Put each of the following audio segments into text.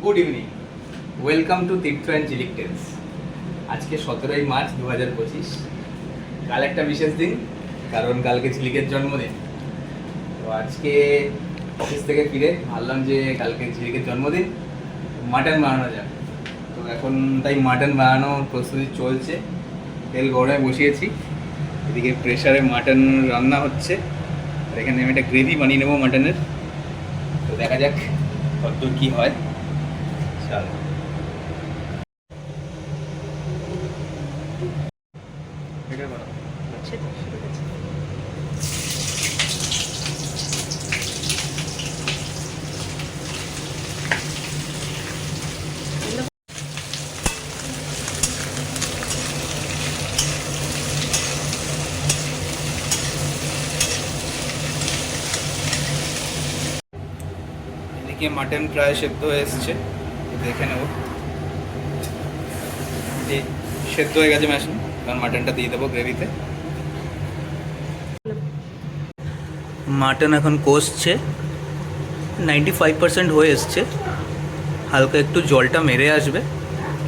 Good evening, welcome to Tirtha and Jhilik tales. আজকে 17ই March 2025। কাল একটা বিশেষ দিন, কারণ কালকে ঝিলিকের জন্মদিন। তো আজকে অফিস থেকে ফিরে ভাবলাম যে কালকে ঝিলিকের জন্মদিন, মাটন বানানো যাক। তো এখন তাই মাটন বানানোর প্রস্তুতি চলছে। তেল গরমে বসিয়েছি, এদিকে প্রেশারে মাটন রান্না হচ্ছে, আর এখানে আমি একটা গ্রেভি বানিয়ে নেবো মাটনের। তো দেখা যাক কতদূর কী হয়। চলো। এদিকে মাটন প্রায় সেদ্ধ হয়ে এসছে, দেখে নেব। সেদ্ধ হয়ে গেছে ম্যাশন, কারণ মাটনটা দিয়ে দেবো গ্রেভিতে। মাটন এখন কষছে, 95% হয়ে এসছে। হালকা একটু জলটা মেরে আসবে,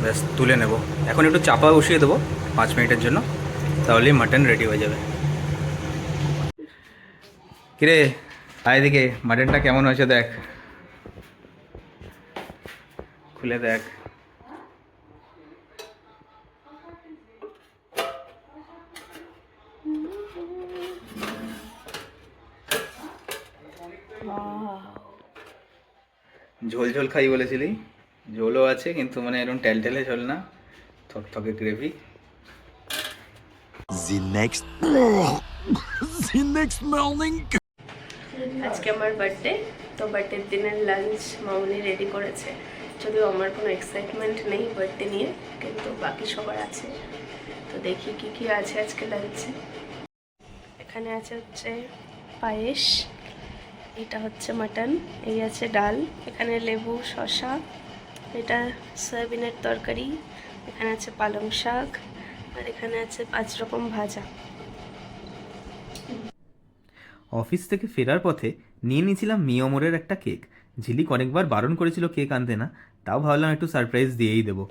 ব্যাস তুলে নেব। এখন একটু চাপা বসিয়ে দেবো 5 মিনিটের জন্য, তাহলেই মাটন রেডি হয়ে যাবে। কিরে আয় দিকে, মাটনটা কেমন হয়েছে দেখ, খুলে দেখ। ঝোল ঝোল খাই বলেছিলি, ঝোলও আছে, কিন্তু মানে এরকম টেলটেলে ঝোল না, থকথকে গ্রেভি। আজকে আমার বার্থডে, তো বার্থডের দিনের লাঞ্চ মামনি রেডি করেছে। যদিও আমার কোনো এক্সাইটমেন্ট নেই বার্থডে নিয়ে, কিন্তু বাকি সবার আছে। তো দেখি কি কি আছে আজকে লাঞ্চে। এখানে আছে হচ্ছে পায়েস, এটা হচ্ছে মাটন, এই আছে ডাল, এখানে লেবু শসা, এটা সয়াবিনের তরকারি, এখানে আছে পালং শাক, আর এখানে আছে 5 রকম ভাজা। অফিস থেকে ফেরার পথে নিয়ে নিয়েছিলাম মিয়মোরের একটা কেক। ঝিলিক অনেকবার বারণ করেছিল কেক আনতে না, তাও ভাবলাম একটু সারপ্রাইজ দিয়েই দেবো।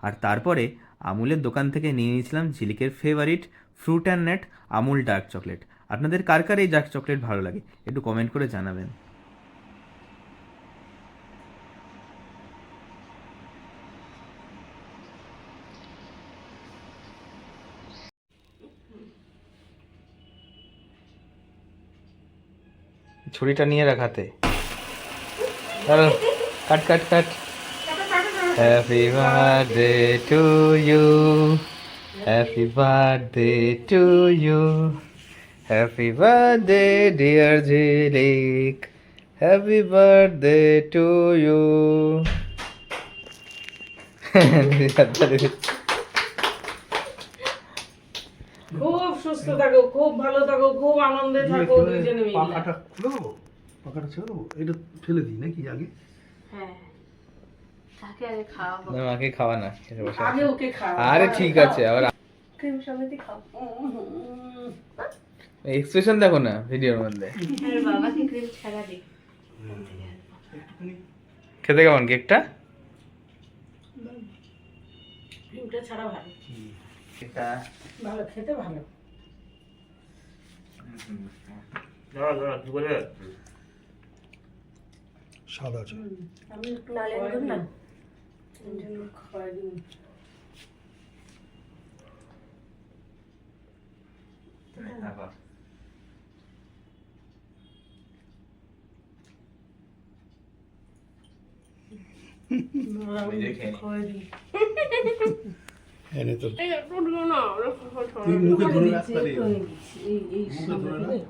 আর তারপরে আমুলের দোকান থেকে নিয়ে নিয়েছিলাম ঝিলিকের favourite fruit and net Amul dark chocolate. আপনাদের কার কার এই ডার্ক চকলেট ভালো লাগে একটু কমেন্ট করে জানাবেন। ছুরিটা নিয়ে রাখাতে, cut cut cut. Happy birthday to you, happy birthday to you, happy birthday dear Jhilik, happy birthday to you. খুব সুস্থ থাকো, খুব ভালো থাকো, খুব আনন্দে থাকো দুইজনে মিলে। পাখাটা খুলে দেবো, পাখাটা ছেড়ে দেবো, এটা ফেলে দিই নাকি আগে? হ্যাঁ, তাকে আগে খাওয়াবো। না মাকে খাওয়া না, খেতে বসে আগে আছে। ওকে খাও। আরে ঠিক আছে, আবার ক্রিম সমেতই খাও। এক্সপ্রেশন দেখো না ভিডিওর মধ্যে। আরে বাবাকে ক্রিম ছাড়া দে। খেতে কেমন কেকটা? ক্রিমটা ছাড়া ভালো, এটা ভালো খেতে ভালো। স্বাদ আছে। আমি একটু নালেন গুড় না? খাওয়াই দিই। খাওয়াই দিই। এনে তো এই একটু দিও না, ওরা তুই মুখে ধরে রাখ তাহলে। এই মুখে ধরে রাখ।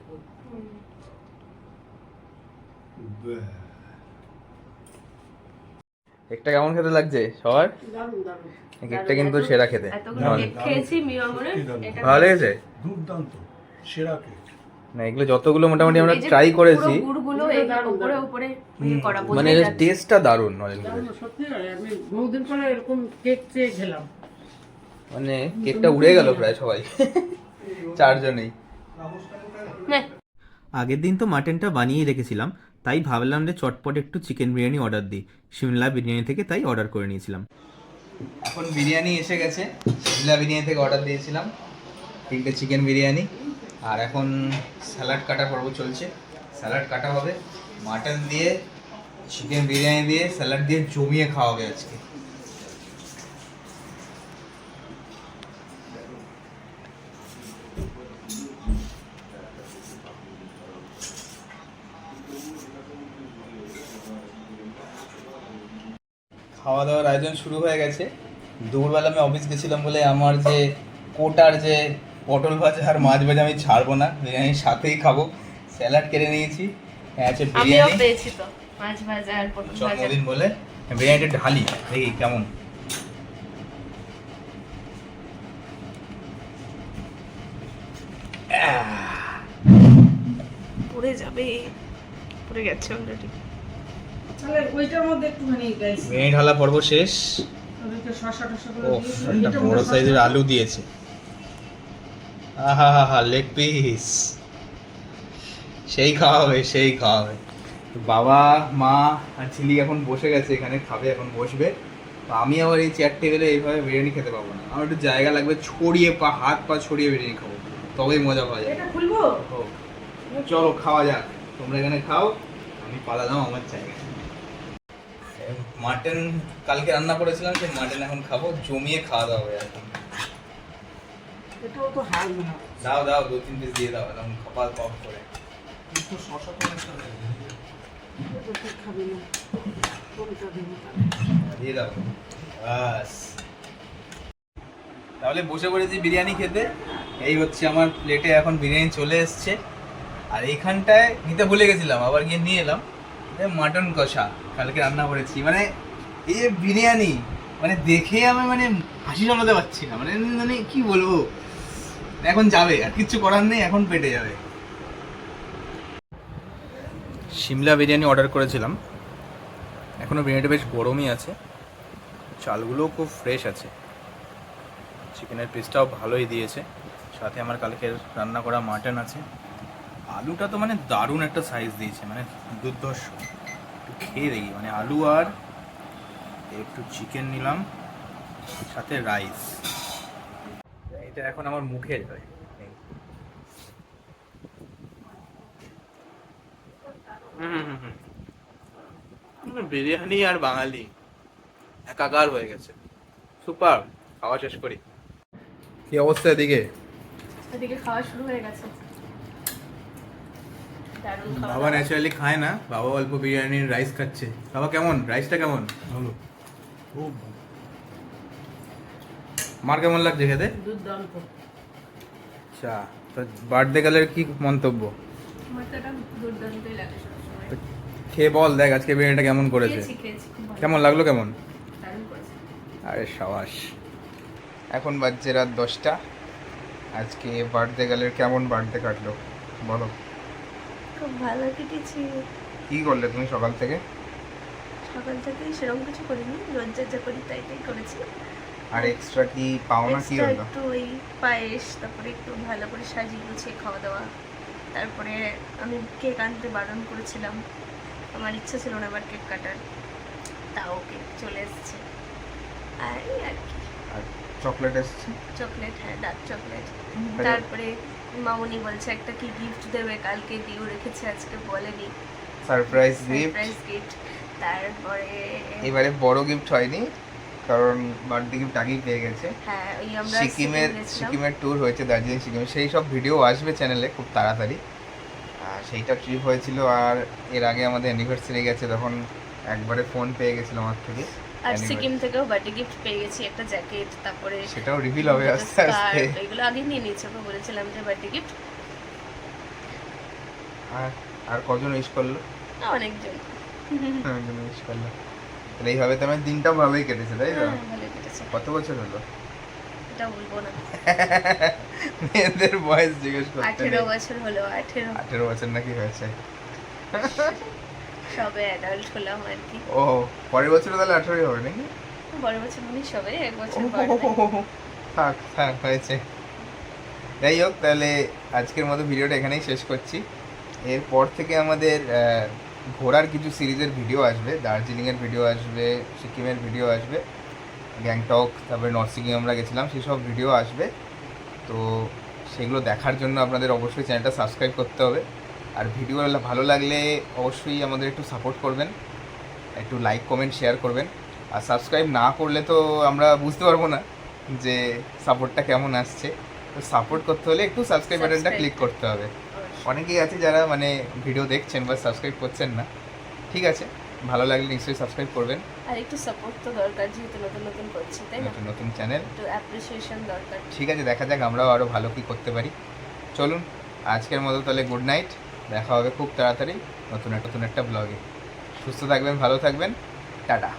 কেকটা কেমন খেতে লাগছে সবার? দারুণ দারুণ। এই কেকটা কিন্তু সেরা খেতে। এতগুলো কেক খেয়েছি মিয়ামরে, এটা ভালো লেগেছে? দুর্দান্ত, সেরা কেক। না এগুলো যতগুলো মোটামুটি আমরা এই যে ট্রাই করেছি, পুরো গুড়গুলো এই উপরে উপরে করা মানে বোঝাই যাচ্ছে। টেস্টটা দারুণ অনেকগুলো। দারুণ, সত্যি আমি বহুদিন পরে এরকম কেক চেয়ে খেলাম। মানে কেকটা উড়ে গেল প্রায় সবাই, চারজনেই। নে। আগের দিন তো মাটনটা বানিয়ে রেখেছিলাম, তাই ভাবলাম যে চটপট একটু চিকেন বিরিয়ানি অর্ডার দিই, শিমলা বিরিয়ানি থেকে তাই অর্ডার করে নিয়েছিলাম। এখন বিরিয়ানি এসে গেছে, শিমলা বিরিয়ানি থেকে অর্ডার দিয়েছিলাম 3টে চিকেন বিরিয়ানি। আর এখন স্যালাড কাটা পর্ব চলছে, স্যালাড কাটা হবে, মাটন দিয়ে চিকেন বিরিয়ানি দিয়ে স্যালাড দিয়ে জমিয়ে খাওয়া হবে আজকে। খাওয়া দাওয়ার আয়োজন শুরু হয়ে গেছে। দুপুরবেলা আমি অফিস গেছিলাম বলে আমার যে কোটার যে পটল ভাজা আর মাছ ভাজা আমি ছাড়বো না, বিরিয়ানির সাথেই খাবো। স্যালাড কেটে নিয়েছি, আছে আমিও বিরিয়ানি, পেয়েছি তো মাছ ভাজা আর পটল ভাজা। জন্মদিন বলে বিরিয়ানিটা ঢালি, দেখি কেমন। পড়ে যাবে, পড়ে গেছে অলরেডি। তাহলে ওইটার মধ্যে একটুখানি গাইস বিরিয়ানি ঢালা পর্ব শেষ। ওদেরকে শসা টসা করে ও দিয়েছি। একটা এটা বড় মনে হয় সাইজের আলু দিয়েছে, আহা হা হা, লেগ পিস, সেই খাওয়া হবে, সেই খাওয়া হবে। তো বাবা মা আর ঝিলি এখন বসে গেছে, এখানে খাবে, এখন বসবে। তো আমি আবার এই চেয়ার টেবিলে এইভাবে বিরিয়ানি খেতে পারবো না, আমার একটু জায়গা লাগবে, ছড়িয়ে হাত পা ছড়িয়ে বিরিয়ানি খাবো, তবেই মজা পাওয়া যাবে। এটা খুলবো? ও, চলো খাওয়া যাক, তোমরা এখানে খাও, আমি পালালাম আমার জায়গায়। মাটন কালকে রান্না করেছিলাম, সেই মাটন এখন খাবো, জমিয়ে খাওয়া দাওয়া হবে এখন। এটাও তো হাল না। দাও দাও, 2-3 পিস দিয়ে দাও, এখন কপাল পপ করে। একটু শশা তো একটা দেবে। এটা ঠিক খাবি না। কোনটা দেবো তাহলে? দিয়ে দাও, বাস। তাহলে বসে পড়েছি বিরিয়ানি খেতে। এই হচ্ছে আমার প্লেটে এখন বিরিয়ানি চলে এসছে। আর এইখানটায় নিতে ভুলে গেছিলাম, আবার গিয়ে নিয়ে এলাম মাটন কষা, কালকে রান্না করেছি। মানে এই যে বিরিয়ানি, মানে দেখে আমি মানে হাসি জমাতে পারছি না, মানে মানে কি বলবো, এখন যাবে, আর কিচ্ছু করার নেই, এখন পেটে যাবে। শিমলা বিরিয়ানি অর্ডার করেছিলাম, এখনও বিরিয়ানিটা বেশ গরমই আছে, চালগুলোও খুব ফ্রেশ আছে, চিকেনের পিসটাও ভালোই দিয়েছে, সাথে আমার কালকের রান্না করা মাটন আছে। আলুটা তো মানে দারুণ একটা সাইজ দিয়েছে, মানে দুর্ধর্ষ। একটু খেয়ে দেখি, মানে আলু আর একটু চিকেন নিলাম, সাথে রাইস। এটা এখন আমার মুখে যাবে। বিরিয়ানি আর বাঙালি একাকার হয়ে গেছে, সুপার। খাওয়া শেষ করি। কি অবস্থা এদিকে? এদিকে খাওয়া শুরু হয়ে গেছে। দারুণ খাওয়া বাবা দাওয়া। ন্যাচারালি খায় না, বাবা অল্প বিরিয়ানির রাইস খাচ্ছে। বাবা কেমন, রাইসটা কেমন? ভালো, খুব ভালো। মার কেমন লাগছে খেতে? দুর্দান্ত। আচ্ছা, তো বার্থডে গালের কি মন্তব্য? আমার তো এটা দুর্দান্তই লাগে সবসময়। খেয়ে বল, দেখ আজকে বিরিয়ানিটা কেমন করেছে। খেয়েছি খুব ভালো। কেমন লাগলো, কেমন? দারুণ করেছে। আরে সাবাস। এখন বাজছে রাত 10টা। আজকে বার্থডে গালের কেমন বার্থডে কাটলো বলো। খুব ভালো কেটেছি। কি করলে তুমি সকাল থেকে? সকাল থেকে সেরকম কিছু করিনি, রোজ যা করি তাই করেছি। আর এক্সট্রা কি পাওনা কি Extra হলো? একটু ওই পায়েস, তারপরে একটু ভালো করে সাজিয়ে গুছিয়ে খাওয়া দাওয়া। তারপরে আমি কেক আনতে বারণ করেছিলাম, আমার ইচ্ছা ছিল না এবার কেক কাটার, তাও কেক চলে এসেছে। আর এই আর কি, আর চকলেট এসেছে। চকলেট, হ্যাঁ ডার্ক চকলেট। তারপরে মামনি বলছে একটা কি গিফট দেবে, কালকে দিয়েও রেখেছে, আজকে বলেনি। Surprise gift. Surprise gift. তারপরে এবারে বড় গিফট হয়নি, কারণ বার্থডে গিফট আগেই পেয়ে গেছে। হ্যাঁ ওই আমরা সিকিমের ট্যুর হয়েছে, দার্জিলিং সিকিমে, সেই সব ভিডিও আসবে চ্যানেলে খুব তাড়াতাড়ি। আর সেইটা ট্রিপ হয়েছিল, আর এর আগে আমাদের অ্যানিভার্সারি গেছে, তখন একবারে ফোন পেয়ে গেছিলাম আমার থেকে। আর সিকিম থেকেও বার্থডে গিফট পেয়ে গেছি, একটা জ্যাকেট, তারপরে সেটাও রিভিল হবে আস্তে আস্তে। এগুলো আগে নিয়ে নিয়েছে, ওকে বলেছিলাম যে বার্থডে গিফট। আর কজন উইশ করলো? অনেকজন। একজন উইশ করলো। তাহলে এইভাবে তো আমার দিনটাও ভালোই কেটেছে, তাই তো? হ্যাঁ, ভালো কেটেছে। কত বছর হলো? এটা বলবো না। মেয়েদের বয়স জিজ্ঞেস করতে 18 বছর হলো। 18 বছর নাকি হয়েছে? সবে অ্যাডাল্ট হলাম আর কি। ও, পরের বছর তাহলে 18 হবে নাকি? বড় বছর 19 হবে, এক বছর ও, বাড়বে। থাক হয়েছে। যাই হোক, তাহলে আজকের মতো ভিডিওটা এখানেই শেষ করছি। এরপর থেকে আমাদের ঘোরার কিছু সিরিজের ভিডিও আসবে, দার্জিলিংয়ের ভিডিও আসবে, সিকিমের ভিডিও আসবে, গ্যাংটক, তারপরে নর্থ সিকিম আমরা গেছিলাম, সেসব ভিডিও আসবে। তো সেগুলো দেখার জন্য আপনাদের অবশ্যই চ্যানেলটা সাবস্ক্রাইব করতে হবে। আর ভিডিও ভালো লাগলে অবশ্যই আমাদের একটু সাপোর্ট করবেন, একটু লাইক কমেন্ট শেয়ার করবেন। আর সাবস্ক্রাইব না করলে তো আমরা বুঝতে পারবো না যে সাপোর্টটা কেমন আসছে। তো সাপোর্ট করতে হলে একটু সাবস্ক্রাইব বাটনটা ক্লিক করতে হবে। অনেকেই আছে যারা মানে ভিডিও দেখছেন বা সাবস্ক্রাইব করছেন না, ঠিক আছে, ভালো লাগলে নিশ্চয়ই সাবস্ক্রাইব করবেন। আর একটু সাপোর্ট তো দরকার, যেহেতু নতুন নতুন করছি, তাই না? নতুন নতুন চ্যানেল, একটু অ্যাপ্রিসিয়েশন দরকার। ঠিক আছে, দেখা যাক আমরাও আরও ভালো কী করতে পারি। চলুন আজকের মতো তাহলে গুড নাইট, দেখা হবে খুব তাড়াতাড়ি নতুন একটা ব্লগে। সুস্থ থাকবেন, ভালো থাকবেন, টাটা।